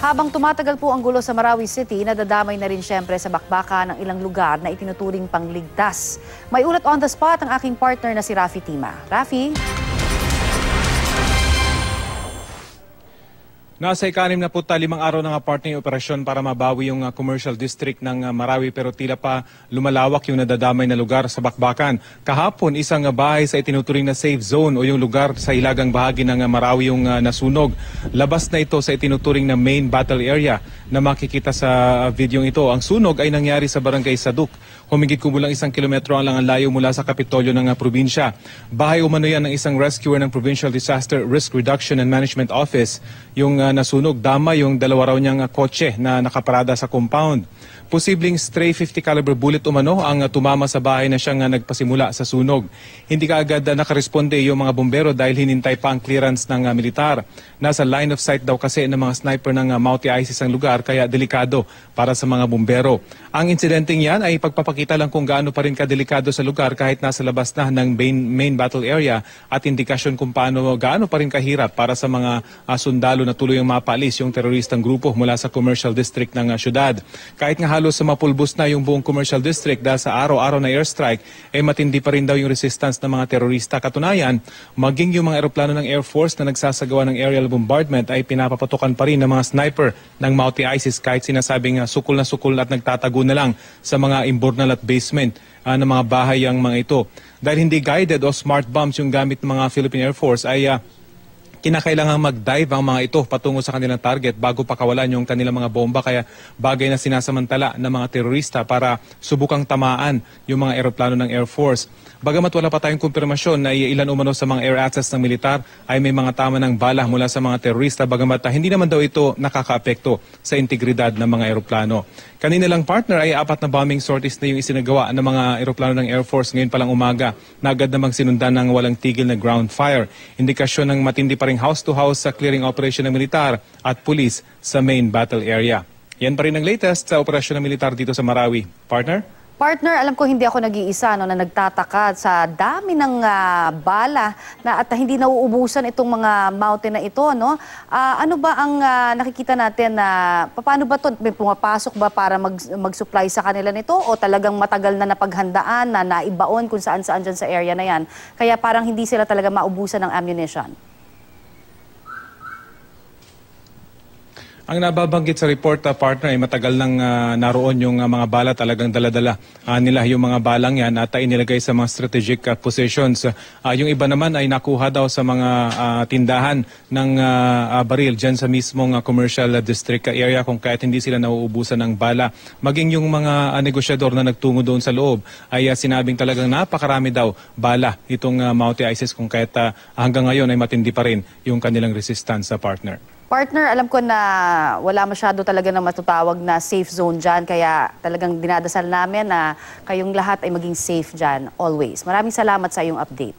Habang tumatagal po ang gulo sa Marawi City, nadadamay na rin siyempre sa bakbakan ng ilang lugar na itinuturing pangligtas. May ulat on the spot ang aking partner na si Rafi Tima. Rafi? Nasa ika-65 araw ng partner operasyon para mabawi yung commercial district ng Marawi pero tila pa lumalawak yung nadadamay na lugar sa bakbakan. Kahapon, isang bahay sa itinuturing na safe zone o yung lugar sa hilagang bahagi ng Marawi yung nasunog. Labas na ito sa itinuturing na main battle area na makikita sa videong ito. Ang sunog ay nangyari sa barangay Saduk. Humigit kumulang 1 kilometro lang ang layo mula sa kapitolyo ng probinsya. Bahay umano yan ng isang rescuer ng Provincial Disaster Risk Reduction and Management Office. Yung nasunog, dama yung dalawa raw niyang kotse na nakaparada sa compound. Posibleng stray .50 caliber bullet umano ang tumama sa bahay na siyang nagpasimula sa sunog. Hindi kaagad nakaresponde yung mga bombero dahil hinintay pa ang clearance ng militar. Nasa line of sight daw kasi ng mga sniper ng Mauti ISIS ang lugar kaya delikado para sa mga bombero. Ang insidenteng yan ay pagpapakita lang kung gaano pa rin kadelikado sa lugar kahit nasa labas na ng main battle area at indikasyon kung gaano pa rin kahirap para sa mga sundalo na tuluyang mapalis yung teroristang grupo mula sa commercial district ng syudad. Kahit nga halos mapulbos na yung buong commercial district dahil sa araw-araw na airstrike, matindi pa rin daw yung resistance ng mga terorista. Katunayan, maging yung mga eroplano ng Air Force na nagsasagawa ng aerial bombardment ay pinapapatukan pa rin ng mga sniper ng Mauti ISIS kahit sinasabing sukol na sukol at nagtatago na lang sa mga imbornal at basement ng mga bahay ang mga ito. Dahil hindi guided o smart bombs yung gamit ng mga Philippine Air Force ay kinakailangang mag-dive ang mga ito patungo sa kanilang target bago pakawalan yung kanilang mga bomba kaya bagay na sinasamantala ng mga terorista para subukang tamaan yung mga eroplano ng Air Force. Bagamat wala pa tayong kumpirmasyon na ilan umano sa mga air assets ng militar ay may mga tama ng bala mula sa mga terorista bagamat hindi naman daw ito nakakaapekto sa integridad ng mga eroplano. Kanina lang partner ay 4 na bombing sorties na yung isinagawa ng mga eroplano ng Air Force ngayon palang umaga na agad namang sinundan ng walang tigil na ground fire. Indikasyon ng matindi pa rin house-to-house sa clearing operation ng militar at pulis sa main battle area. Yan pa rin ang latest sa operasyon ng militar dito sa Marawi. Partner? Partner, alam ko hindi ako nag-iisa na nagtataka sa dami ng bala na at hindi nauubusan itong mga mountain na ito. No? Ano ba ang nakikita natin na paano ba ito? May pumapasok ba para mag-supply sa kanila nito o talagang matagal na napaghandaan na naibaon kung saan-saan dyan sa area na yan? Kaya parang hindi sila talaga maubusan ng ammunition. Ang nababanggit sa report, partner, ay matagal nang naroon yung mga bala, talagang daladala nila yung mga balang yan at inilagay sa mga strategic positions. Yung iba naman ay nakuha daw sa mga tindahan ng baril dyan sa mismong commercial district area kung kahit hindi sila nauubusan ng bala. Maging yung mga negosyador na nagtungo doon sa loob ay sinabing talagang napakarami daw bala itong Mauti ISIS kung kahit hanggang ngayon ay matindi pa rin yung kanilang resistance sa partner. Partner, alam ko na wala masyado talaga na matutawag na safe zone dyan, kaya talagang dinadasal namin na kayong lahat ay maging safe dyan always. Maraming salamat sa iyong update.